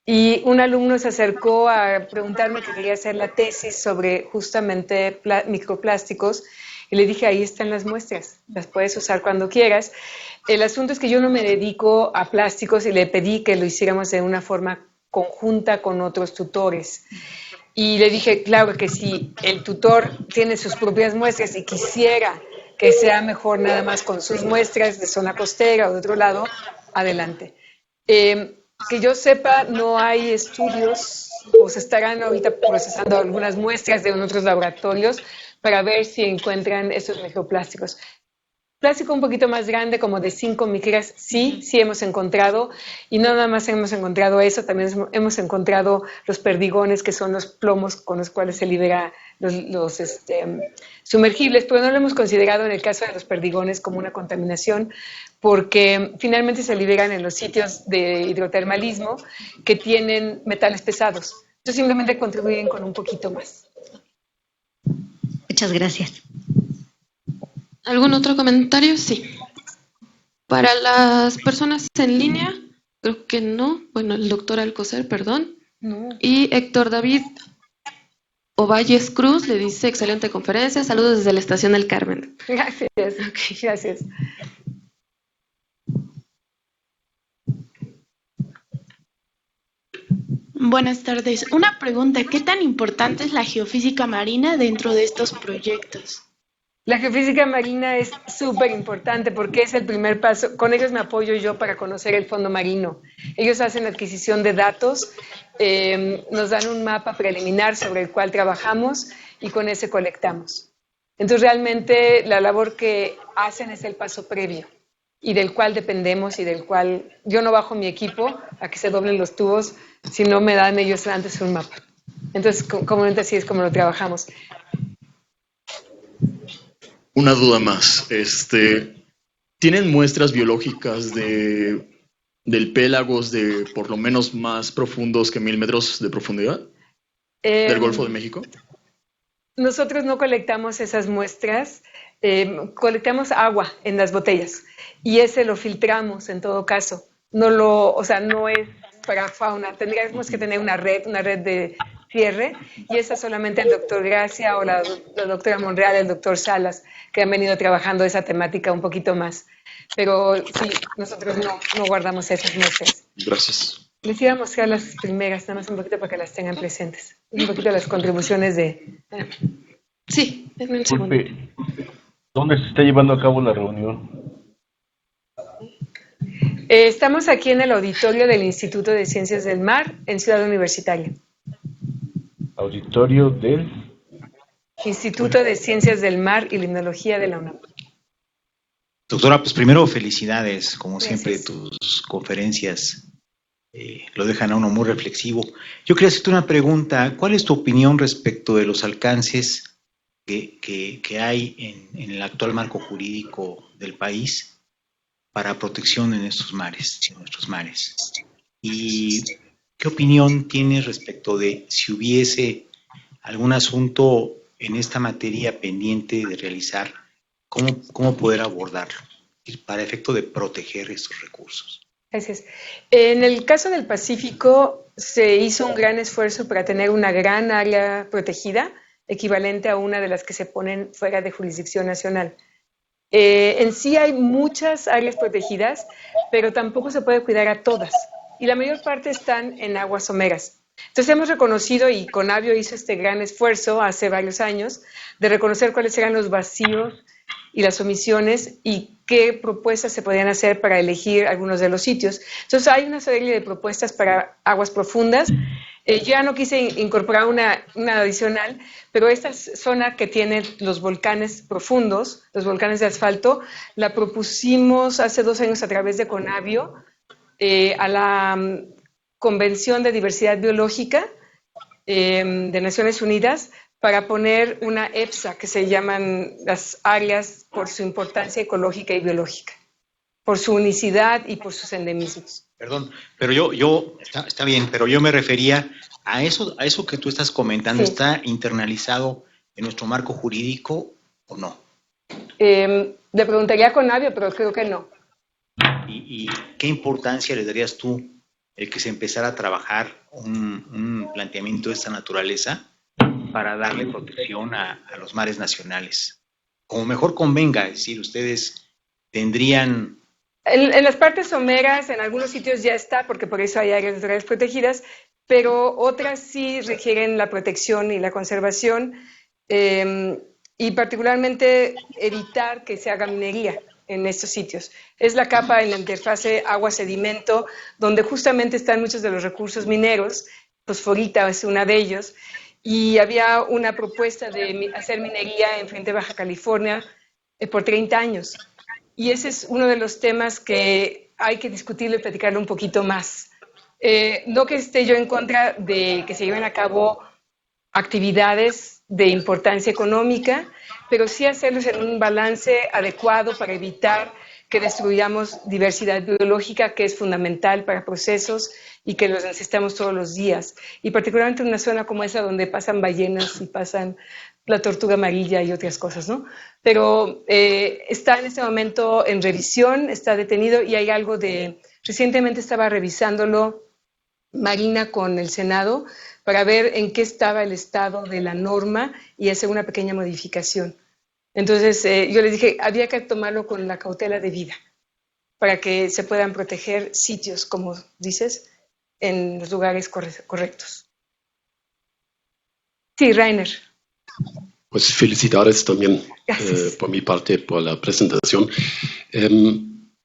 Y un alumno se acercó a preguntarme que quería hacer la tesis sobre justamente microplásticos y le dije, ahí están las muestras, las puedes usar cuando quieras. El asunto es que yo no me dedico a plásticos y le pedí que lo hiciéramos de una forma conjunta con otros tutores. Y le dije, claro que si el tutor tiene sus propias muestras y quisiera que sea mejor nada más con sus muestras de zona costera o de otro lado, adelante. Que yo sepa, no hay estudios, o se estarán ahorita procesando algunas muestras de otros laboratorios para ver si encuentran esos microplásticos. Plástico un poquito más grande, como de 5 micras, sí hemos encontrado. Y no nada más hemos encontrado eso, también hemos encontrado los perdigones, que son los plomos con los cuales se libera los sumergibles, pero no lo hemos considerado en el caso de los perdigones como una contaminación, porque finalmente se liberan en los sitios de hidrotermalismo que tienen metales pesados. Entonces simplemente contribuyen con un poquito más. Muchas gracias. ¿Algún otro comentario? Sí. Para las personas en línea, creo que no. Bueno, el doctor Alcocer, perdón. No. Y Héctor David Ovalles Cruz le dice, excelente conferencia, saludos desde la estación del Carmen. Gracias, gracias. Buenas tardes. Una pregunta, ¿qué tan importante es la geofísica marina dentro de estos proyectos? La geofísica marina es súper importante porque es el primer paso. Con ellos me apoyo yo para conocer el fondo marino. Ellos hacen adquisición de datos, nos dan un mapa preliminar sobre el cual trabajamos y con ese colectamos. Entonces realmente la labor que hacen es el paso previo y del cual dependemos y del cual yo no bajo mi equipo a que se doblen los tubos si no me dan ellos antes un mapa. Entonces, comúnmente así es como lo trabajamos. Una duda más. ¿Tienen muestras biológicas del Pélagos de por lo menos más profundos que 1000 metros de profundidad? ¿Del Golfo de México? Nosotros no colectamos esas muestras, colectamos agua en las botellas y ese lo filtramos en todo caso. No es para fauna. Tendríamos que tener una red de cierre, y esa solamente el doctor Gracia o la doctora Monreal, el doctor Salas, que han venido trabajando esa temática un poquito más. Pero sí, nosotros no guardamos esas muestras. Gracias. Les iba a mostrar las primeras, nada más un poquito para que las tengan presentes. Un poquito las contribuciones de... Sí, denme un segundo. ¿Dónde se está llevando a cabo la reunión? Estamos aquí en el auditorio del Instituto de Ciencias del Mar, en Ciudad Universitaria. Auditorio del Instituto de Ciencias del Mar y Limnología de la UNAM. Doctora, pues primero felicidades, como Gracias. siempre tus conferencias lo dejan a uno muy reflexivo. Yo quería hacerte una pregunta, ¿cuál es tu opinión respecto de los alcances que hay en el actual marco jurídico del país para protección en estos mares, en nuestros mares? ¿Y qué opinión tienes respecto de si hubiese algún asunto en esta materia pendiente de realizar, cómo poder abordarlo para efecto de proteger estos recursos? Gracias. En el caso del Pacífico se hizo un gran esfuerzo para tener una gran área protegida, equivalente a una de las que se ponen fuera de jurisdicción nacional. En sí hay muchas áreas protegidas, pero tampoco se puede cuidar a todas. Y la mayor parte están en aguas someras. Entonces hemos reconocido, y Conavio hizo este gran esfuerzo hace varios años, de reconocer cuáles eran los vacíos y las omisiones y qué propuestas se podían hacer para elegir algunos de los sitios. Entonces hay una serie de propuestas para aguas profundas. Yo ya no quise incorporar una adicional, pero esta zona que tiene los volcanes profundos, los volcanes de asfalto, la propusimos hace 2 años a través de Conavio a la Convención de Diversidad Biológica de Naciones Unidas para poner una EPSA, que se llaman las áreas por su importancia ecológica y biológica, por su unicidad y por sus endemismos. Perdón, pero yo está bien, pero yo me refería a eso que tú estás comentando, sí. ¿Está internalizado en nuestro marco jurídico o no? Le preguntaría a Conavio, pero creo que no. ¿Y qué importancia le darías tú el que se empezara a trabajar un planteamiento de esta naturaleza para darle protección a los mares nacionales? Como mejor convenga, es decir, ustedes tendrían... En las partes someras, en algunos sitios ya está, porque por eso hay áreas naturales protegidas, pero otras sí requieren la protección y la conservación, y particularmente evitar que se haga minería en estos sitios. Es la capa en la interfase agua-sedimento, donde justamente están muchos de los recursos mineros, fosforita es una de ellos, y había una propuesta de hacer minería en frente de Baja California por 30 años. Y ese es uno de los temas que hay que discutirlo y platicarlo un poquito más. No que esté yo en contra de que se lleven a cabo actividades de importancia económica, pero sí hacerlos en un balance adecuado para evitar que destruyamos diversidad biológica, que es fundamental para procesos y que los necesitamos todos los días. Y particularmente en una zona como esa donde pasan ballenas y pasan la tortuga amarilla y otras cosas, ¿no? Pero está en este momento en revisión, está detenido y hay algo de... Recientemente estaba revisándolo Marina con el Senado para ver en qué estaba el estado de la norma y hacer una pequeña modificación. Entonces yo les dije, había que tomarlo con la cautela debida para que se puedan proteger sitios, como dices, en los lugares correctos. Sí, Rainer. Pues felicidades también por mi parte por la presentación.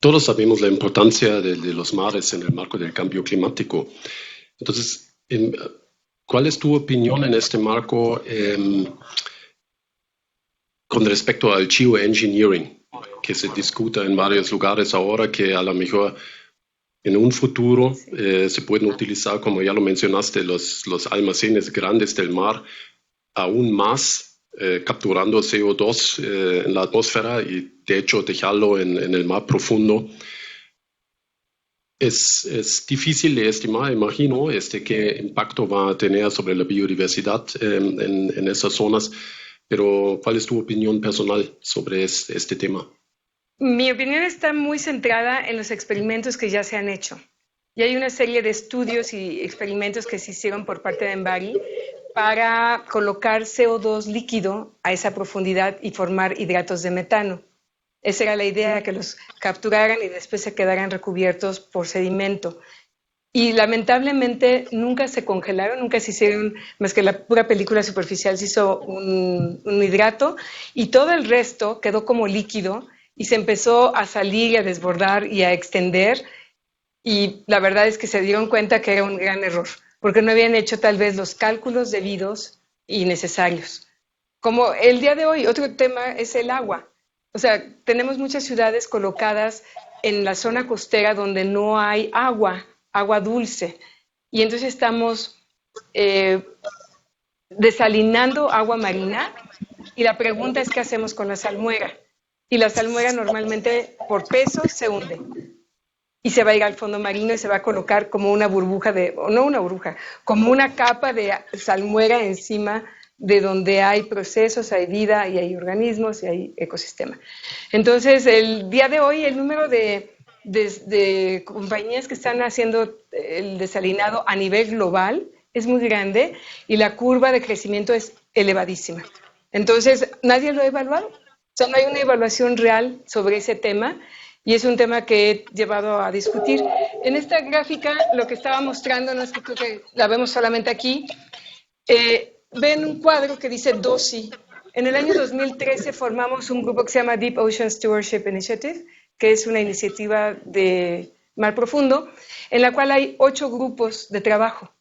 Todos sabemos la importancia de los mares en el marco del cambio climático. Entonces, ¿cuál es tu opinión en este marco con respecto al geoengineering, que se discuta en varios lugares ahora, que a lo mejor en un futuro se pueden utilizar, como ya lo mencionaste, los almacenes grandes del mar aún más, capturando CO2 en la atmósfera y de hecho dejarlo en el mar profundo? Es difícil de estimar, imagino, qué impacto va a tener sobre la biodiversidad en esas zonas, pero ¿cuál es tu opinión personal sobre este tema? Mi opinión está muy centrada en los experimentos que ya se han hecho. Y hay una serie de estudios y experimentos que se hicieron por parte de Embari para colocar CO2 líquido a esa profundidad y formar hidratos de metano. Esa era la idea, que los capturaran y después se quedaran recubiertos por sedimento. Y lamentablemente nunca se congelaron, nunca se hicieron, más que la pura película superficial, se hizo un hidrato y todo el resto quedó como líquido y se empezó a salir y a desbordar y a extender. Y la verdad es que se dieron cuenta que era un gran error, porque no habían hecho tal vez los cálculos debidos y necesarios. Como el día de hoy, otro tema es el agua. O sea, tenemos muchas ciudades colocadas en la zona costera donde no hay agua dulce. Y entonces estamos desalinando agua marina y la pregunta es ¿qué hacemos con la salmuera? Y la salmuera normalmente por peso se hunde y se va a ir al fondo marino y se va a colocar como una burbuja no una burbuja, como una capa de salmuera encima de donde hay procesos, hay vida y hay organismos y hay ecosistema. Entonces, el día de hoy el número de compañías que están haciendo el desalinado a nivel global es muy grande y la curva de crecimiento es elevadísima. Entonces, nadie lo ha evaluado. O sea, no hay una evaluación real sobre ese tema y es un tema que he llevado a discutir. En esta gráfica lo que estaba mostrando, no es que creo que la vemos solamente aquí, ven un cuadro que dice DOSI. En el año 2013 formamos un grupo que se llama Deep Ocean Stewardship Initiative, que es una iniciativa de mar profundo, en la cual hay 8 grupos de trabajo.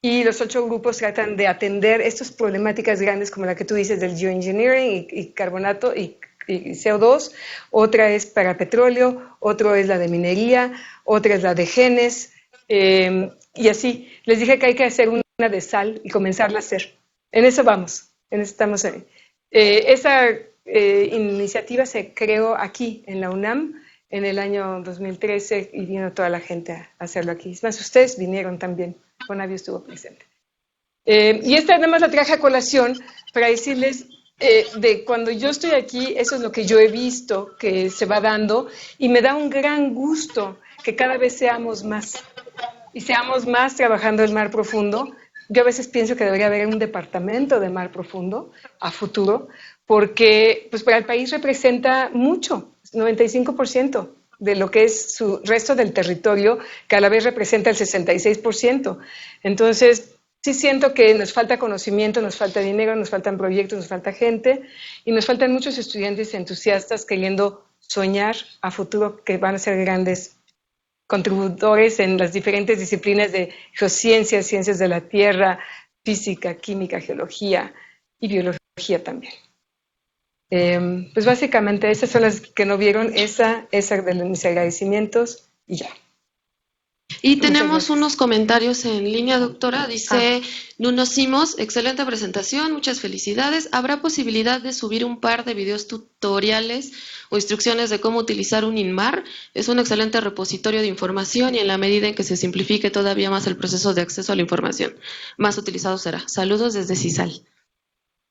Y los 8 grupos tratan de atender estas problemáticas grandes como la que tú dices del geoengineering y carbonato y CO2. Otra es para petróleo, otro es la de minería, otra es la de genes, y así. Les dije que hay que hacer una de sal y comenzarla a hacer. En eso vamos, en eso estamos ahí. Esa iniciativa se creó aquí, en la UNAM, en el año 2013 y vino toda la gente a hacerlo aquí. Es más, ustedes vinieron también, Conavio estuvo presente. Y esta además la traje a colación para decirles de cuando yo estoy aquí, eso es lo que yo he visto que se va dando y me da un gran gusto que cada vez seamos más y seamos más trabajando el mar profundo. Yo a veces pienso que debería haber un departamento de mar profundo a futuro, porque pues para el país representa mucho, 95% de lo que es su resto del territorio, que a la vez representa el 66%. Entonces, sí siento que nos falta conocimiento, nos falta dinero, nos faltan proyectos, nos falta gente y nos faltan muchos estudiantes entusiastas queriendo soñar a futuro que van a ser grandes contributores en las diferentes disciplinas de geociencias, ciencias de la tierra, física, química, geología y biología también. Pues básicamente esas son las que no vieron, esa de mis agradecimientos y ya. Y tenemos unos comentarios en línea, doctora. Dice Nuno Simos, excelente presentación, muchas felicidades. ¿Habrá posibilidad de subir un par de videos tutoriales o instrucciones de cómo utilizar un INMAR? Es un excelente repositorio de información y en la medida en que se simplifique todavía más el proceso de acceso a la información, más utilizado será. Saludos desde CISAL.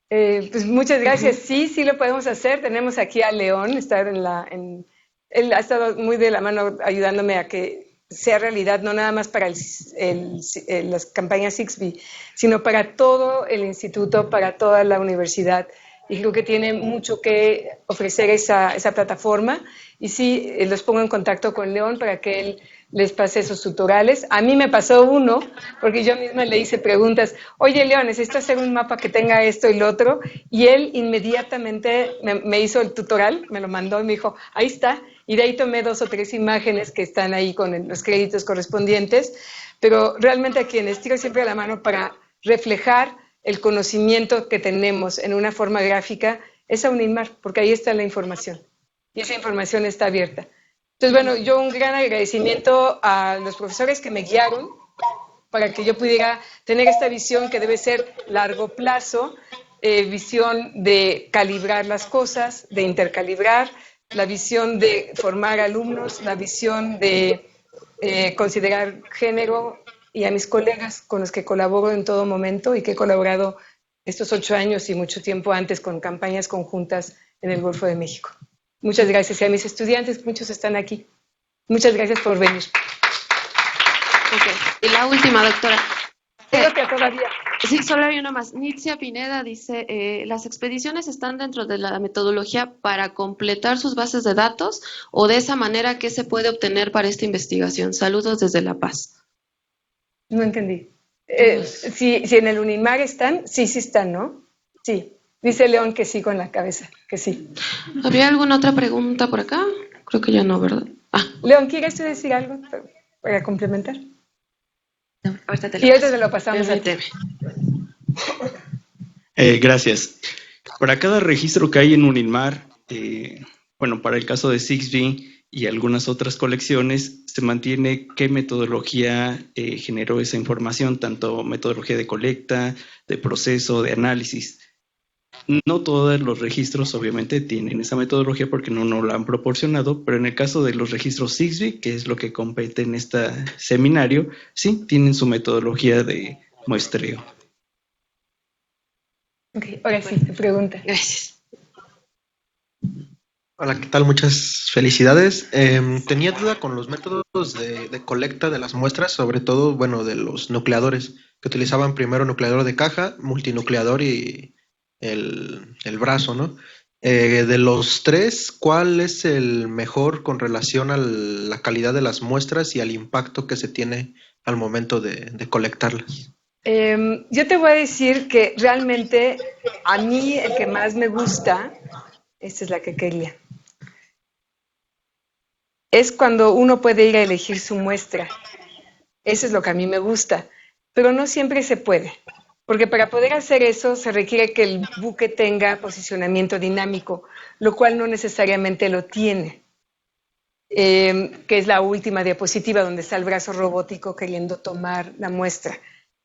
Pues muchas gracias. Sí lo podemos hacer. Tenemos aquí a León, él ha estado muy de la mano ayudándome a que sea realidad, no nada más para las campañas IXBI, sino para todo el instituto, para toda la universidad. Y creo que tiene mucho que ofrecer esa plataforma. Y sí, los pongo en contacto con León para que él les pase esos tutoriales. A mí me pasó uno, porque yo misma le hice preguntas. Oye, León, necesito hacer un mapa que tenga esto y lo otro. Y él inmediatamente me hizo el tutorial, me lo mandó y me dijo, ahí está. Y de ahí tomé 2 o 3 imágenes que están ahí con los créditos correspondientes. Pero realmente a quienes tiro siempre la mano para reflejar el conocimiento que tenemos en una forma gráfica es a UNINMAR, porque ahí está la información. Y esa información está abierta. Entonces, bueno, yo un gran agradecimiento a los profesores que me guiaron para que yo pudiera tener esta visión que debe ser largo plazo, visión de calibrar las cosas, de intercalibrar, la visión de formar alumnos, la visión de considerar género y a mis colegas con los que colaboro en todo momento y que he colaborado estos 8 años y mucho tiempo antes con campañas conjuntas en el Golfo de México. Muchas gracias. Y a mis estudiantes, muchos están aquí. Muchas gracias por venir. Okay. Y la última, doctora. Creo que todavía. Sí, solo hay una más. Nitzia Pineda dice, ¿las expediciones están dentro de la metodología para completar sus bases de datos o de esa manera qué se puede obtener para esta investigación? Saludos desde La Paz. No entendí. Si en el UNINMAR están, sí están, ¿no? Sí. Dice León que sí con la cabeza, que sí. ¿Había alguna otra pregunta por acá? Creo que ya no, ¿verdad? León, ¿quieres tú decir algo para complementar? No, ahorita te ahorita se lo pasamos a ti. Gracias. Para cada registro que hay en UNINMAR, bueno, para el caso de SIXBI y algunas otras colecciones, se mantiene qué metodología generó esa información, tanto metodología de colecta, de proceso, de análisis. No todos los registros obviamente tienen esa metodología porque no nos la han proporcionado, pero en el caso de los registros SIXBI, que es lo que compete en este seminario, sí, tienen su metodología de muestreo. Ok, ahora sí, te pregunta. Gracias. Hola, ¿qué tal? Muchas felicidades. Tenía duda con los métodos de colecta de las muestras, sobre todo, bueno, de los nucleadores, que utilizaban primero nucleador de caja, multinucleador y el brazo, ¿no? De los 3, ¿cuál es el mejor con relación a la calidad de las muestras y al impacto que se tiene al momento de colectarlas? Yo te voy a decir que realmente a mí el que más me gusta, esta es la que quería, es cuando uno puede ir a elegir su muestra. Eso es lo que a mí me gusta, pero no siempre se puede. Porque para poder hacer eso se requiere que el buque tenga posicionamiento dinámico, lo cual no necesariamente lo tiene, que es la última diapositiva donde está el brazo robótico queriendo tomar la muestra.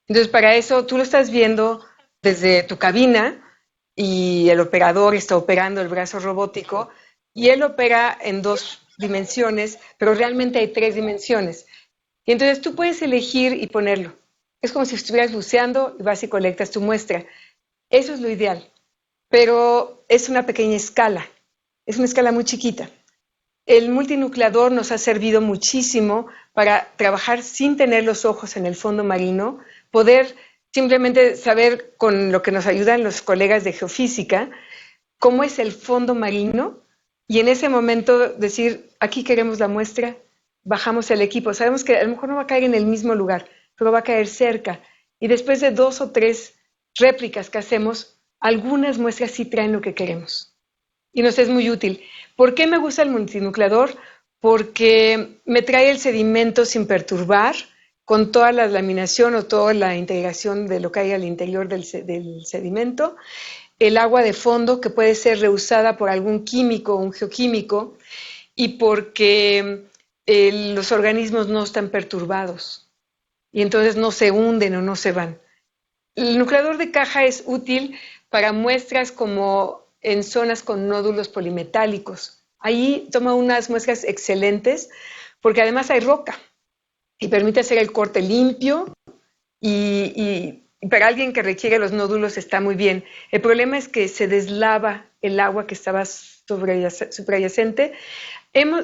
Entonces, para eso tú lo estás viendo desde tu cabina y el operador está operando el brazo robótico y él opera en 2 dimensiones, pero realmente hay 3 dimensiones. Y entonces tú puedes elegir y ponerlo. Es como si estuvieras buceando y vas y colectas tu muestra. Eso es lo ideal, pero es una pequeña escala, es una escala muy chiquita. El multinucleador nos ha servido muchísimo para trabajar sin tener los ojos en el fondo marino, poder simplemente saber, con lo que nos ayudan los colegas de geofísica, cómo es el fondo marino y en ese momento decir, aquí queremos la muestra, bajamos el equipo. Sabemos que a lo mejor no va a caer en el mismo lugar, pero va a caer cerca. Y después de 2 o 3 réplicas que hacemos, algunas muestras sí traen lo que queremos. Y nos es muy útil. ¿Por qué me gusta el multinucleador? Porque me trae el sedimento sin perturbar, con toda la laminación o toda la integración de lo que hay al interior del sedimento, el agua de fondo que puede ser reusada por algún químico, un geoquímico, y porque los organismos no están perturbados y entonces no se hunden o no se van. El nucleador de caja es útil para muestras como en zonas con nódulos polimetálicos. Ahí toma unas muestras excelentes porque además hay roca y permite hacer el corte limpio y para alguien que requiere los nódulos está muy bien. El problema es que se deslava el agua que estaba subyacente.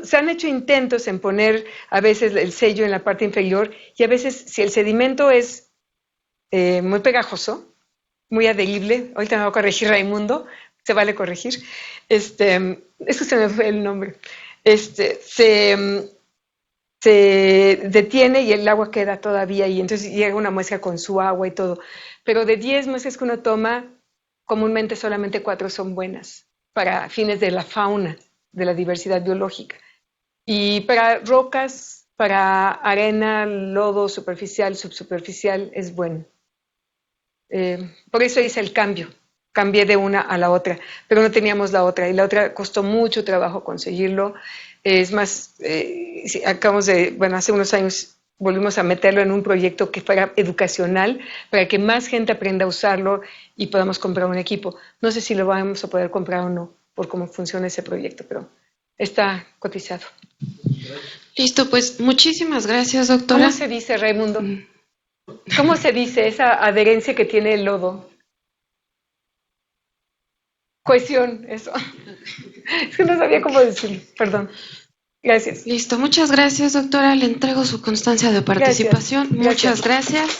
Se han hecho intentos en poner a veces el sello en la parte inferior y a veces si el sedimento es muy pegajoso, muy adherible, ahorita me va a corregir Raimundo, se vale corregir, eso se me fue el nombre, se detiene y el agua queda todavía y entonces llega una muestra con su agua y todo. Pero de 10 muestras que uno toma, comúnmente solamente 4 son buenas para fines de la fauna, de la diversidad biológica. Y para rocas, para arena, lodo superficial, subsuperficial, es bueno. Por eso hice el cambio. Cambié de una a la otra, pero no teníamos la otra y la otra costó mucho trabajo conseguirlo. Es más, hace unos años volvimos a meterlo en un proyecto que fuera educacional para que más gente aprenda a usarlo y podamos comprar un equipo. No sé si lo vamos a poder comprar o no por cómo funciona ese proyecto, pero está cotizado. Listo, pues muchísimas gracias, doctora. ¿Cómo se dice, Raimundo? ¿Cómo se dice esa adherencia que tiene el lodo? Cohesión, eso. Es que no sabía cómo decirlo, perdón. Gracias. Listo, muchas gracias, doctora. Le entrego su constancia de participación. Gracias. Muchas gracias.